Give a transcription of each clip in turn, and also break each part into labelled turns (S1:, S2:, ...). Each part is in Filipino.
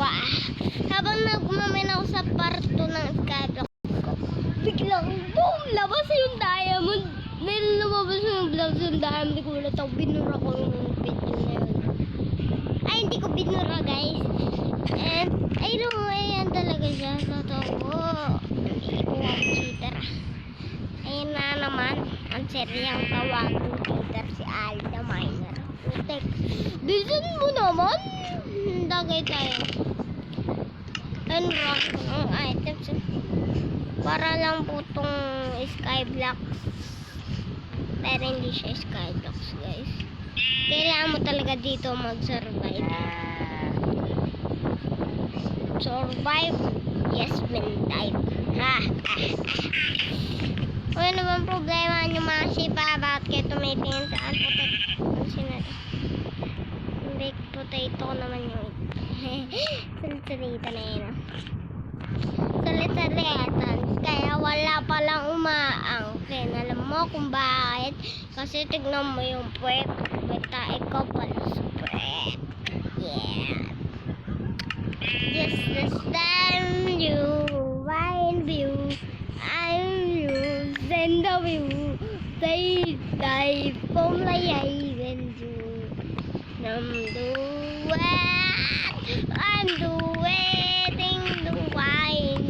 S1: Wow. Habang nagmamin ako sa part 2 ng Skyblock ko, biglang boom! Labas yung diamond. May lumabas yung vlog yung diamond. Gulat ako, binura ko yung video na yun. Ay, hindi ko binura, guys. And, ayan talaga siya. Totoo. Hindi ko ako cheater. Ayun na naman. Ang seryang tawagin cheater si Alda Miner. Putek. Bilisan mo naman. Dagay tayo. And rock ng items. Para lang po itong Skyblocks. Pero hindi siya Skyblocks, guys. Kailangan mo talaga dito mag-survive. Survive? Yes, man, dive. Ha? Ano naman problema nyo mga sipa? Bakit kayo tumitingin saan? Baked potato naman yung salita na yun. Salita. Kaya wala palang umaangkin. Alam mo kung bakit? Kasi tignan mo yung puwet. Basta ikaw pala sa puwet. Yeah. Just this time you find view. I'm you. Send the view. Say die from the island you. I'm doing. I'm doing the wine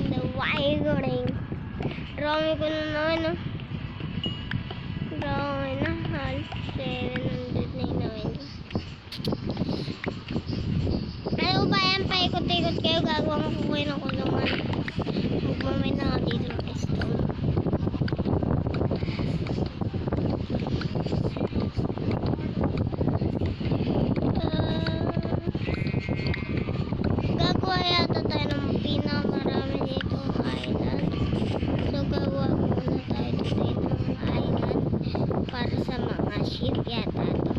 S1: ring. Drawing ko na naman, no? Drawing na. Halos 700 na inawin ko. Ano ba yan? Paikot-ikot kayo. Gagawa ko kayo ng kulungan. Magmamay na ako dito ng stone. Gagawa yata tayo ng pinakamarami dito island. So gawa muna tayo dito ng island para sa mga ship yata ito.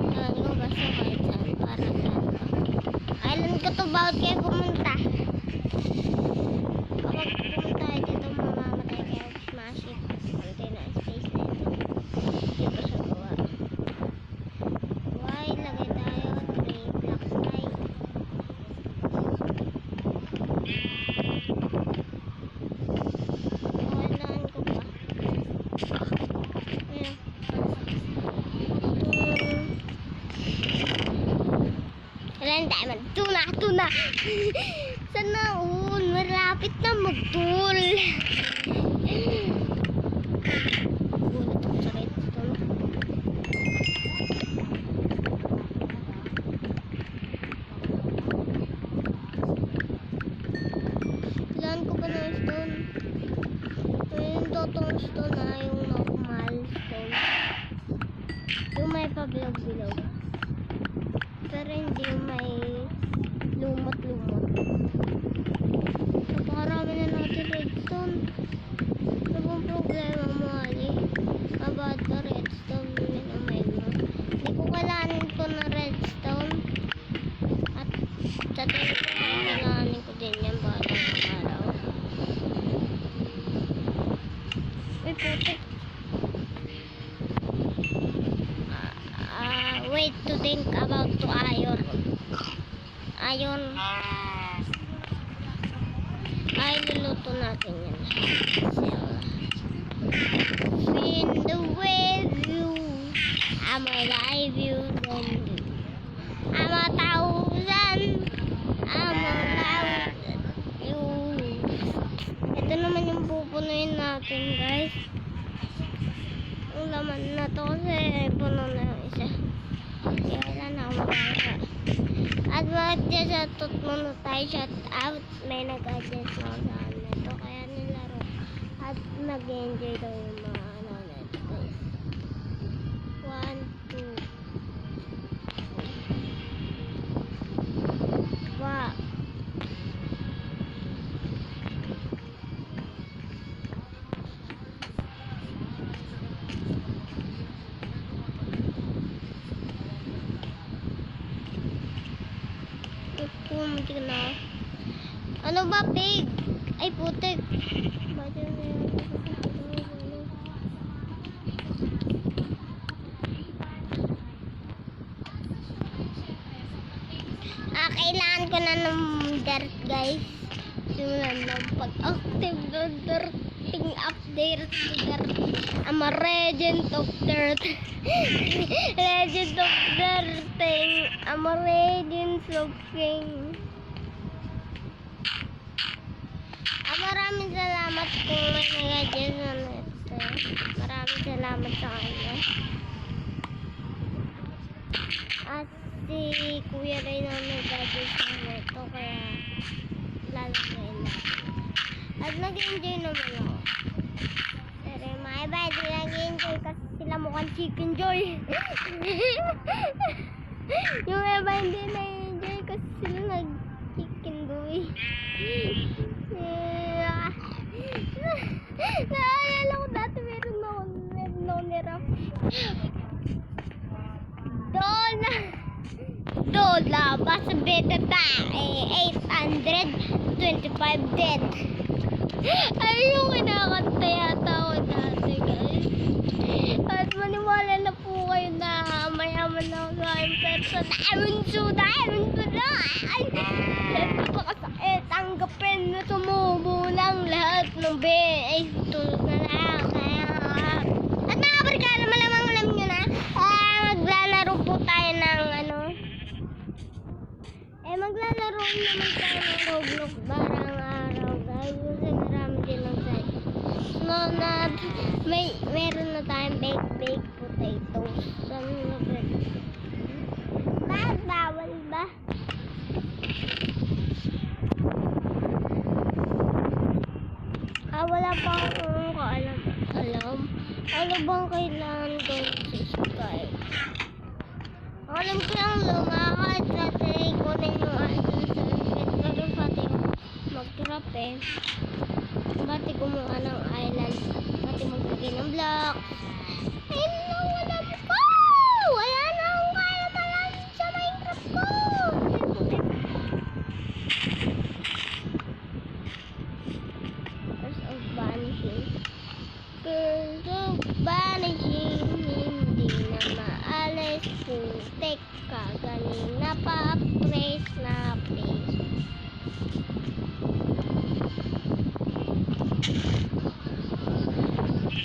S1: Ewan ko basta kahit saan para saan to. Island ko to, bawat kayo pumunta. Kapag pumunta tayo dito mamamatay kayo mga ship. Konti na space na ito. Hindi pa siya gawa. Why? Lagay tayo 3 blocks tayo. Kailangan ko pa. Ayan. Kailangan diamond. Tuna. Sana all. Malapit na mag-tool. Gulat ako sa redstone. Kailangan ko pa ng stone. Yung totoong stone na yung normal stone. Yung may pabilog-bilog. Pero hindi yung may lumot-lumot. Napakarami na natin redstone. Ano bang problema mo, Ali? About the redstone minumay mo. Hindi ko kailangan ko ng redstone. At sa tingin ko kailangan ko din yan balang araw. Uy, putik. Wait to think about to iron. Ay, luluto natin yan. In the way you, I'm alive you, then you. I'm 1,000. I'm 1,000. You. Ito naman yung pupunuin natin, guys. Ang laman na to kasi puno na yung isa. Kaya na ako makaka. At mag-shoutout muna tayo. Shout out. May nag-adjust na sa nito. Kaya nilaro. At nag-enjoy daw yung mga ano nito, guys. 1, 2. Wow. Pumuntik na. Ano ba, pig? Ay, putik. kailangan ko na ng dirt, guys. Simulan lang pag-active ng dirting update to dirt. I'm a legend of dirt. Legend of dirting. I'm a legend of king. Maraming salamat kung may nag-adjust na ito. Maraming salamat sa kanya. At si Kuya Ray na nag-adjust na ito, kaya lalagay natin. At nag-enjoy naman ako. Pero mga iba, di nag-enjoy kasi sila mukhang chicken joy. Yung iba hindi na-enjoy kasi sila nag-chicken joy. Naalala ko dati meron ako nirap. Dola, basta beta ta, 825 dead. Ay, yung kinakanta yata ako dati, guys. At maniwala na po kayo na mayaman na ako sa aking person. Diamond suda. Ay, napakasakit. Tanggapin na sumubo lang lahat ng ay, tulog na lang. At mga barkada, malamang alam nyo na, maglalaro po tayo ng maglalaro naman tayo ng Roblox barang araw, guys. Kasi marami din lang tayo. So, meron na tayong baked potatoes. Bawal ba? Wala pa akong alam. Ano bang kailangan ko subscribe? Alam ko lang lumakad dati ko na yung pero pati mag-trap Pati gumawa ng island. Pati magbigay ng blocks. Ayun lang, wala ko! Wala na akong kaya malamit sa Minecraft ko! Curse of Vanishing. Curse of Vanishing. Hindi na maalis. Putek ka. Ganina pa. Praise na praise.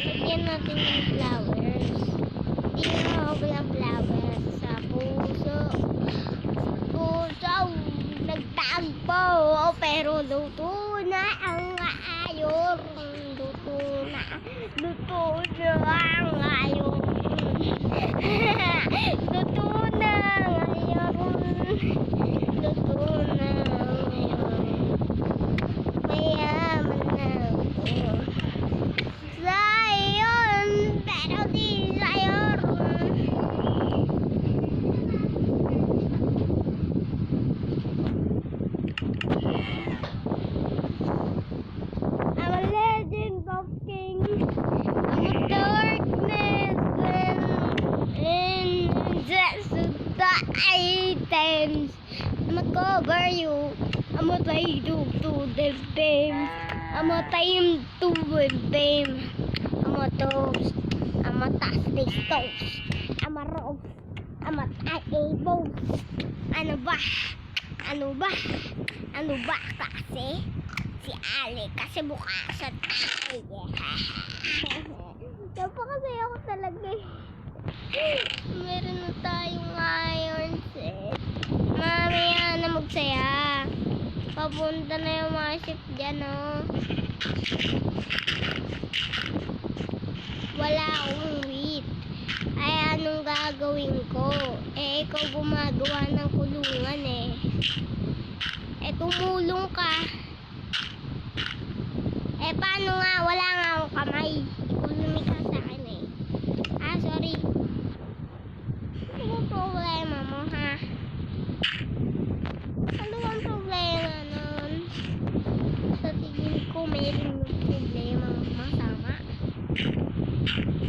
S1: Lagyan natin ng flowers. Tinawag ng flowers sa puso. Nagtagpo. Pero luto na ang ayon. Luto na ang ayon. Luto na ngayon. Luto na ngayon. Mayaman na ako. Sayon, pero di sayon. I'm a legend of king. I'm a darkness and just the items. I'ma cover you. I'ma take you to the beams. I'ma time to the beam. I'ma toast. I'ma toss this toast. I'ma roast. I'ma tie a boat. Ano ba? Ano ba kasi? Si Ali kasi mukha sa tayo. Napakasaya ko talaga eh. Meron na tayong iron set. Mamaya na magsaya. Papunta na yung mga ship dyan, oh. Wala akong wheat. Ay, anong gagawin ko? Ikaw gumagawa ng kulungan eh. Tumulong ka. Paano nga? Wala nga akong kamay. Ikaw lumika sa akin eh. Sorry. Ano problema mo, ha? Ano ang problema nun? Sa tingin ko, mayroon yung problema masama.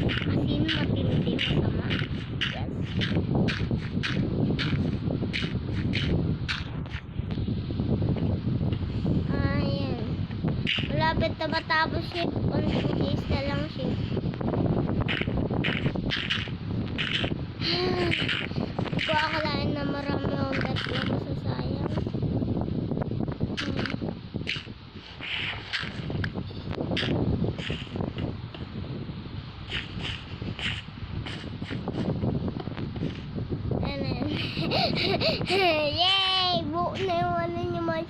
S1: Kasi matindi masama. Yes. Ayan. Malapit na matapos shift. 1 days na lang shift. Hindi ko akalain na marami akong dot na masasayang.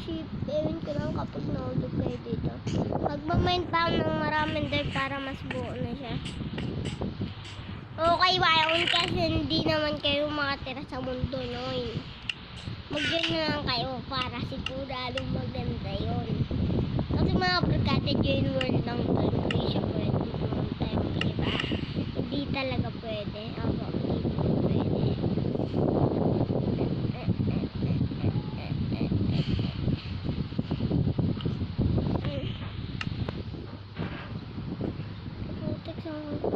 S1: ship. Ewan ko lang kapag nahulog kayo dito. Magmamind pa ako ng maraming dirt para mas buo na siya. Okay, Wayon, kasi hindi naman kayo makatira sa mundo noon. Mag-join na lang kayo para sigurado maganda yun. Kasi mga barkada join world lang to. Hindi siya pwede pumunta yung iba. Hindi talaga pwede. Ako, hindi po pwede. Putik sa mga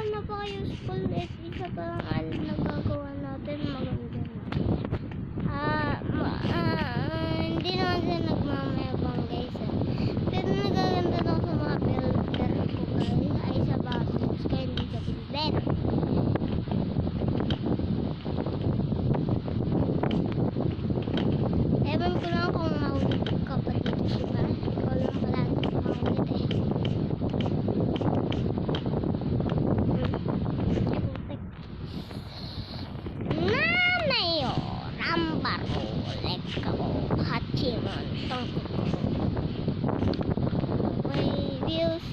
S1: napaka-useful at isa pa lang alam na gagawa natin maganda na. Hindi naman siya nagmamayabang guys. Pero nagaganda lang sa mga builder ko guys ay sa battles kaya hindi sa builder. Ewan ko lang kung mahulog ka pa dito diba? Ikaw lang palagi mahulog eh. Nanayo, Rambaro, Lekao, Hachimon, Tongkoko. Reviews,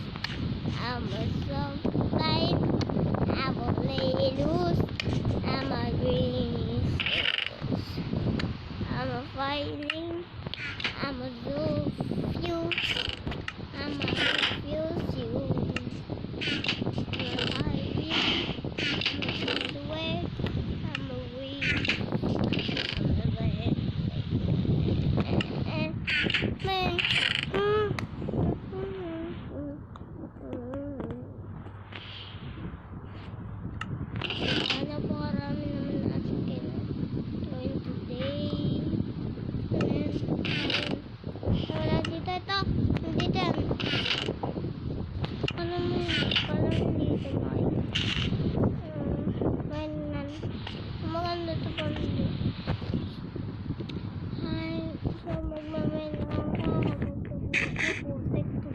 S1: Amazon Live, Aboleilus, Amagreen, Amafiling, Amazofuse, Amazofuse, you. Ano po karami naman natin kailangan today. Wala dito ito. Dito yan. Alam mo yun. Parang dito tayo. Mainan. Maganda ito pa dito. Ay, so magmamain lang ako. Putik to.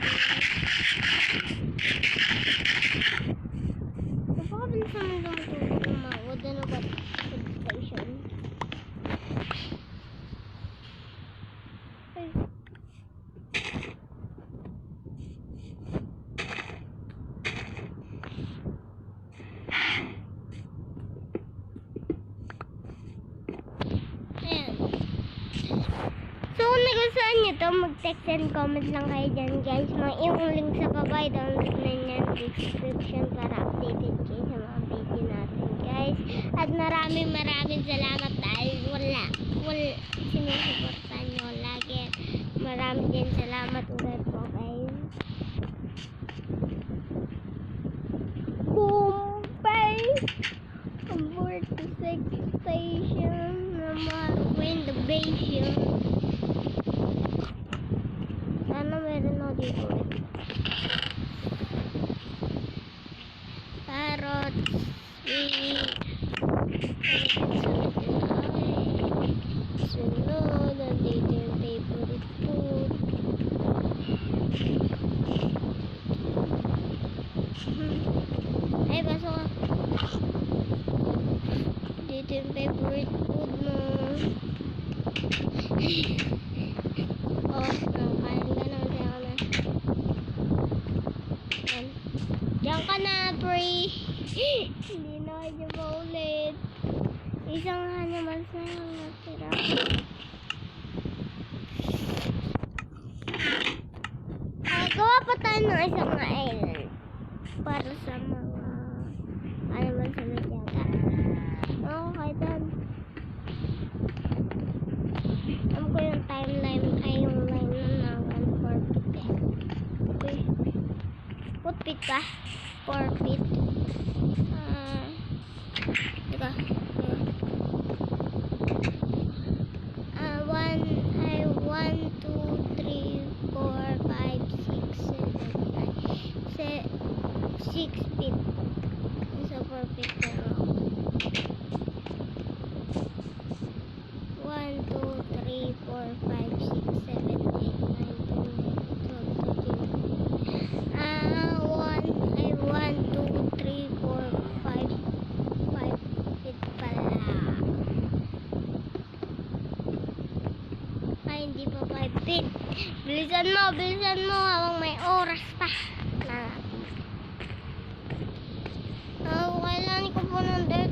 S1: Napakabilis naman dumutulog ng mga wood. Ano ba? Station. Ay. Ayan. So, kung nagustuhan nyo to, mag-text and comment lang kayo dyan, guys. Yung link sa baba, download na niyan description para updated kayo sa mga video natin, guys. At maraming salamat dahil wala sinusuportan nyo lagi. Maraming din salamat ulit po, guys. Bombay! Aboard the second station na ma-win the base. Sana meron ako dito ulit. Parrots, sunod, nandito yung favorite food. Ay, pasok ka. Dito yung favorite food mo. Oh, kain ka na. Diyan ka na, pre. Hindi na kayo maulit. Isang naman sa natira. Gawa pa tayo ng isang island. Para sa mga animal sa natyata. Okay, done. Alam ko yung timeline ay yung line na 1/4 feet. Okay. What feet ba? 4 feet. Diba? 1, 2, 3, 4, 5, 6, 7, 6 feet. Isa 4 feet na ako. 1, 2, 3, 4, 5, 6, 7, 8, 9, 10, 11, 12, 13. 1, 2, Bilisan mo, habang may oras pa. Kailangan ko po ng dirt.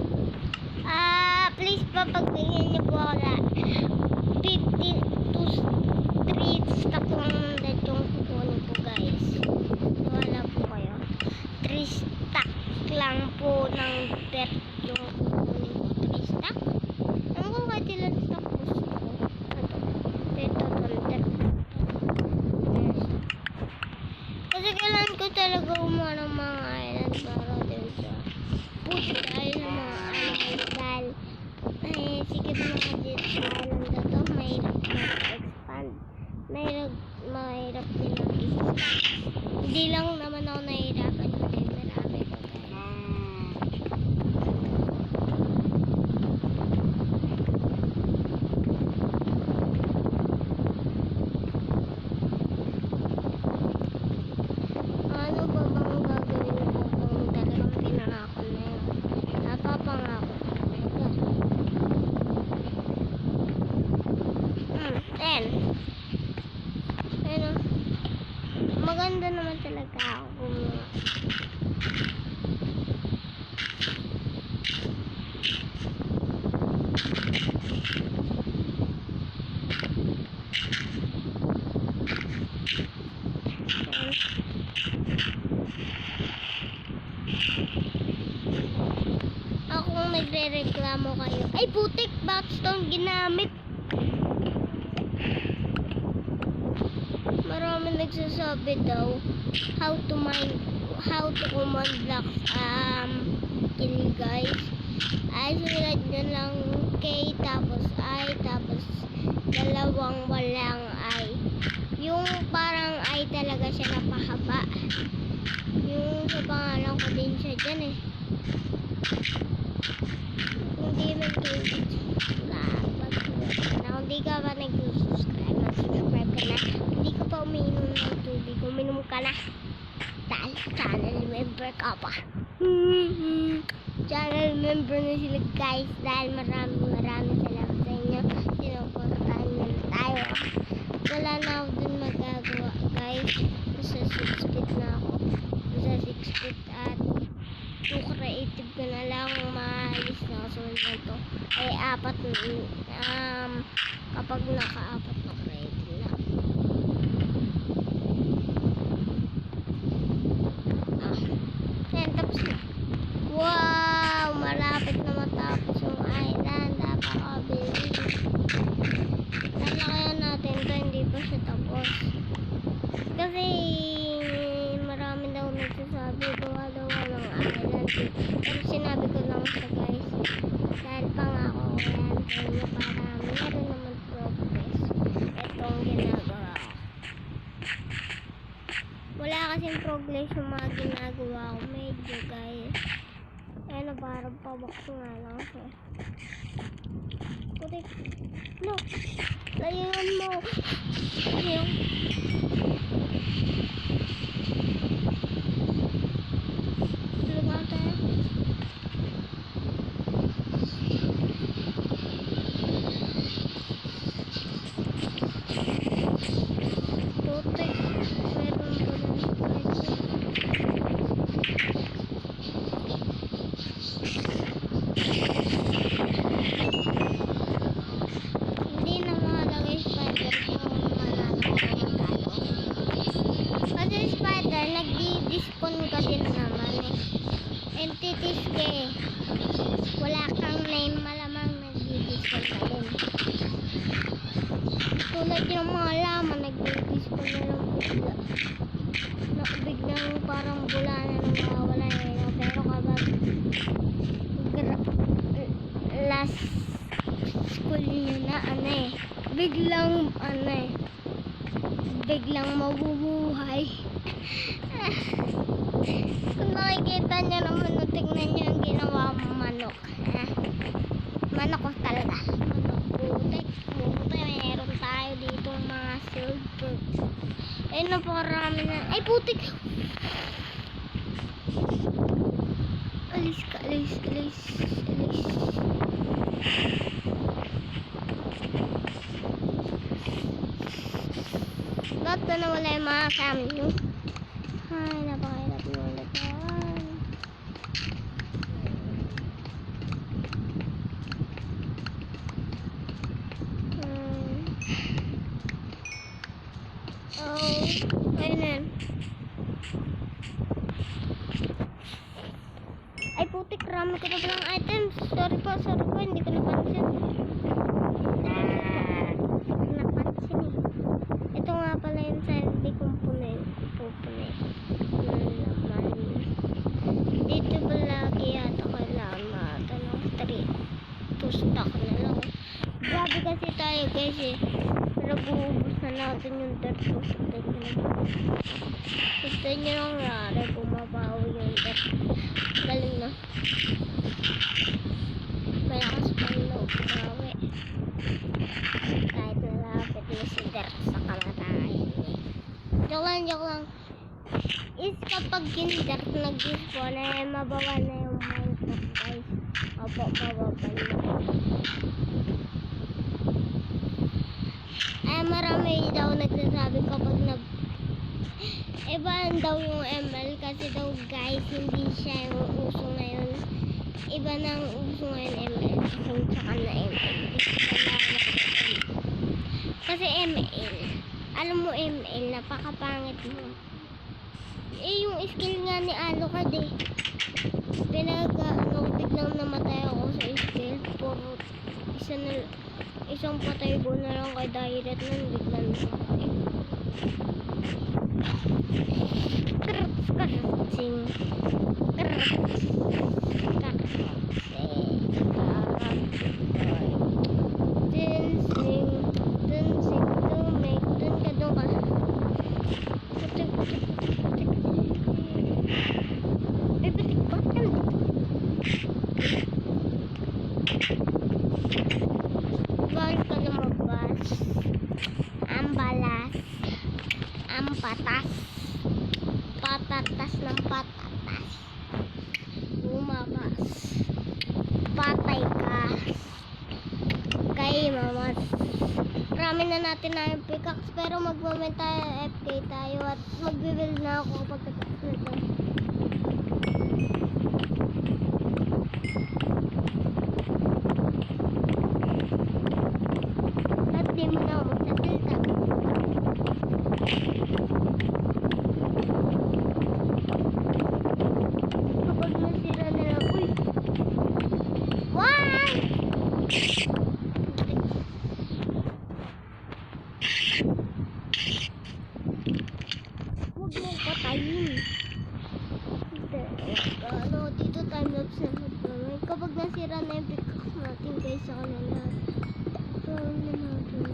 S1: Please papagbigyan niyo po ako na 50 to 3 stock lang ng dirt yung kukunin ko, guys. Wala po kayo. 3 stock lang po ng dirt yung kukunin ko. 3 stock? Ano ko kahit ilan stock gusto ko? Ito, dirt. Kasi kailangan ko talaga umuha ng mga island para din sa food dahil sa mga island dahil sikip na kasi sa island na to mahirap mag-expand, mahirap nilang i-expand. Hindi lang naman ako nahihirapan kasi marami ko, guys. Ano ba bang gagawin ko kung talagang pinangako na yun? Napapangako. Ten. Ano? Maganda naman talaga ako kumuha. Akong nagre-reklamo kayo. Ay, putik! Bakit stone ginamit? Marami nagsasabi daw how to command blocks kill, guys. Ay, sulat nyo lang K tapos I tapos dalawang walang I. Yung parang I talaga siya napahaba. Yung sa pangalan ko din siya dyan eh. Hindi man kayo kung hindi ka pa nag-subscribe, mag-subscribe ka na. Hindi ka pa umiinom ng tubig, uminom ka na. Dahil channel member ka pa. Channel member na sila, guys. Dahil maraming salamat sa inyo. Sinuportahan na tayo. Wala na ako dun magagawa, guys. Nasa 6 feet na ako. Nasa 6 feet at 2 creative ko na lang maalis na kasunod na to ay 4 kapag naka-4 na creative na yan, tapos na. Wow, malapit na matapos yung island. Napakabilis. Lalakayan natin to, hindi pa siya tapos kasi marami daw nagsasabi gawa ng island. Pero sinabi ko lang siya, guys, dahil pangako ko yan sa inyo para meron naman progress itong ginagawa ko. Wala kasing progress yung mga ginagawa ko medyo, guys. Ano, parang pabak nga lang siya. Putik. No, layuan mo. Ayun. Lumaw tayo. Putik. Meron ko lang. Hindi na mahalaga yung spider kung manalo ko magkano. Kasi spider, nagdi-despawn ka din naman eh. Entities ka eh. Wala kang name, malamang nagdi-despawn ka din. Tulad yung mga laman, nagdi-despawn na lang bigla. Biglang parang bula na nawawala yun. Pero kapag last school nyo na biglang mabubuhay. Kung nakikita nyo naman, tignan nyo yung ginawa mo manok. Manok ko talaga. Manok putik. Meron tayo dito mga silver. Ayun na po, karami na. Ay, putik! Alis ka, alis. ba't na nawala yung mga cam nyo? Ay, napakahirap nyo ulit yan. Oh, ayun na yan. Ay, putik, rami ko na palang items. Sorry po, hindi ko napansin. Napansin eh. Ito nga pala yung sa hindi component. Dito ba lagi yata kailangan matanong 3 to stock na lang. Grabe kasi tayo guys eh. Pero buubos na natin yung dirt. Tignan nyo lang rare. Bumabawi yung dirt. Galing na. Malakas pa yung loob. Bawi. Kahit nalapit mo si dirt sa kamatayan eh. Joke lang. Is kapag yung dirt nag-spawn ay mabawa na yung Minecraft guys. Opo, mabawa na. Ay, marami daw nagsasabi kapag iba daw yung ML kasi daw guys, hindi siya yung uso ngayon. Iba na ang uso ngayon ML. Kung tsaka na ML. Kasi ML. Alam mo ML, napakapangit mo. Eh, yung skill nga ni Alucard eh. Biglang namatay ako sa skill. Puro isang patay ko na lang kay Direct nun, biglang namatay. Bawal ka lumabas. Ang balas. Ang patas. Patatas ng patatas. Lumabas. Patay ka. Kay mamas. Marami na natin na yung pickaxe pero mag-moment tayo FK tayo at mag-build na ako pagkatapos nito. At di mo na ako magsasalita. Kapag nasira na lang, uy! Why? Huwag mong patayin. Dito time-lapse na natin. Kapag nasira na yung pickaxe natin guys sa kanila. So, ano natin?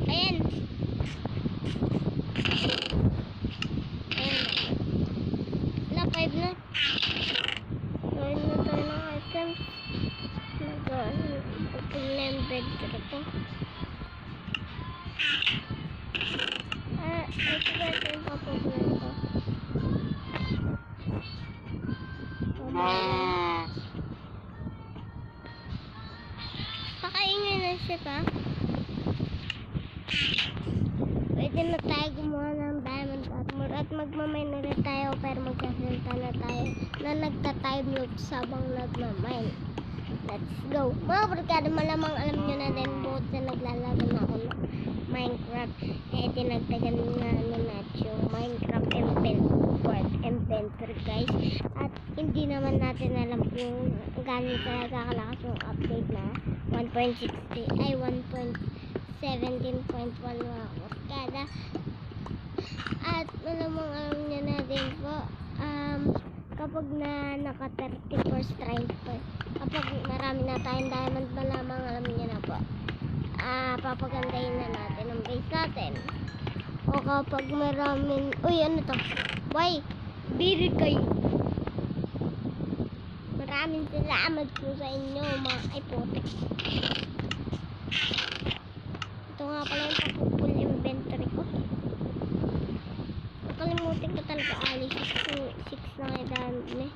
S1: Ayan. Na 5 na. Gawin na tayo ng items. Pagpil na yung bed ko. Ito ba ito yung papaglan ko? Pakaingay na siya pa. Pwede na tayo gumawa ng diamond armor at magmamine ulit tayo pero magkasalita na tayo na nagta-time lapse habang nagmamine. Let's go! Mga barkada, malamang alam nyo na din buot na naglalaban ako ng Minecraft. Dinagdagan na natin yung Minecraft inventory guys. At hindi naman natin alam kung gaano talaga kalakas yung update na 1.60 ay 1.6 17.1 mga kabarkada. At malamang alam niya na din po, kapag naka 34 strike po, kapag marami na tayong diamond, malamang alam niya na po, papagandahin na natin ang base natin. O kapag maraming, uy, ano to? Why? Biri kayo. Maraming salamat po sa inyo, mga ipotek. Ito nga pala yung papupull inventory ko. Nakalimutin ko talaga, alis 6 na kayo dami.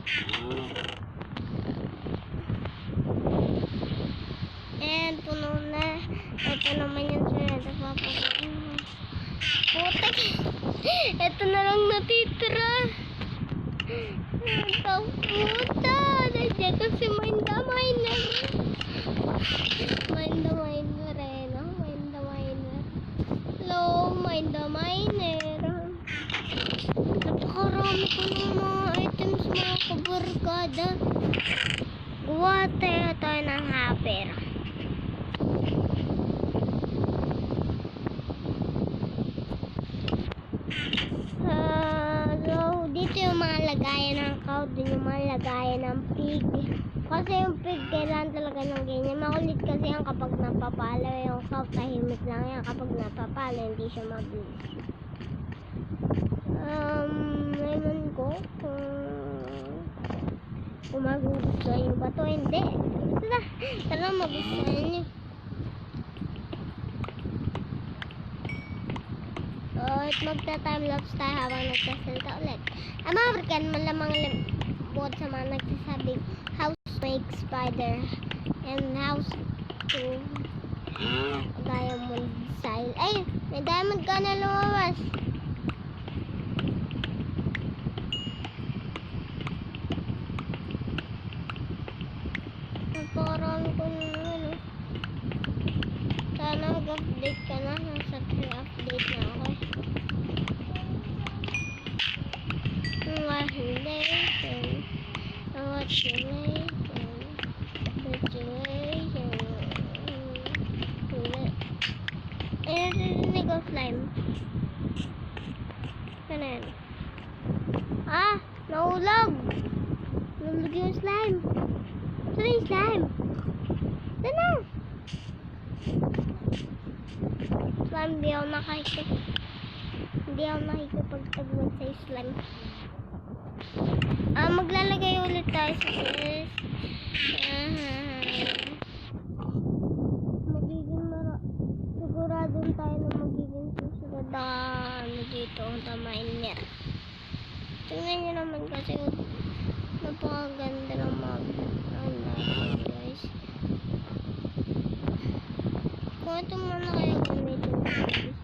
S1: And puno na. Ito naman yung sunod. Putek. Ito na lang natitira. Ito puta. Nandiyan kasi mind the miner. Mind the miner eh, no? Mind the miner. Hello, mind the miner. Napakarami ko ng mga items, mga kabarkada. Gawa tayo ng hopper. So, dito yung mga lagayan ng cow, dun yung mga lagayan ng pig. Kasi yung pig, kailangan talaga ng ganyan. Makulit kasi yan kapag napapalo. Yung cow, tahimik lang yan. Kapag napapalo, hindi siya mabilis. Ewan ko kung magugustuhan nyo ba ito, hindi. Tara, magustuhan nyo. So, at magta-timelapse tayo habang nagsasalita ulit. Ang mga African, malamang bukod sa mga nagsasabing house make spider and house to diamond style. Ay, may diamond ka na lumabas. Napakarami ko na ano. Sana mag-update ka na. Nasa 3 update na ako eh. Congratulations. Ayun, narinig ko slime. Ano yan? Nahulog! Nahulog yung slime. Saan yung slime? Saan na? Slime, hindi ako nakikipagtagwan sa slime. Maglalagay ulit tayo sa this. Siguradong tayo na magiging susunod na dito sa miner. Tingnan nyo naman kasi napakaganda ng guys. Kung ito muna kayo gamitin na ayos.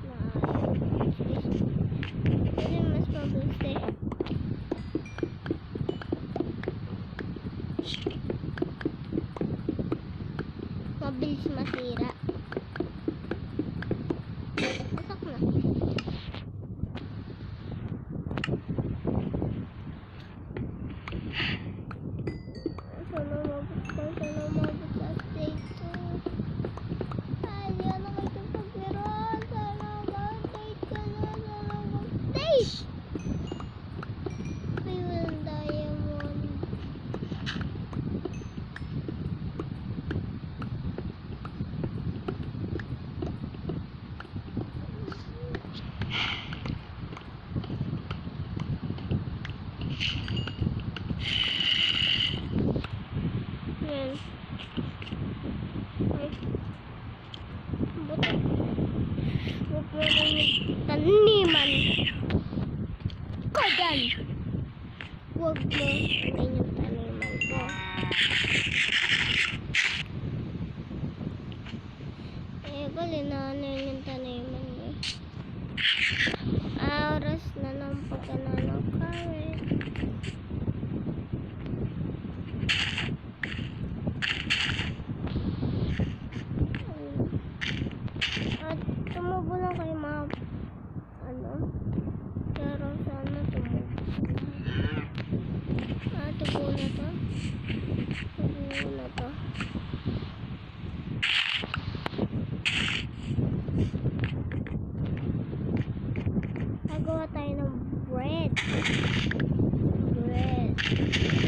S1: Kasi mas mabilis eh. Mabilis masira. Pasok na. Sana mabot sa stage 2. Ay, di ako nakikipaglaruan. Sana mag-update ka na. Sana mag-update. Fuel diamond. gagawa tayo ng bread. Bread.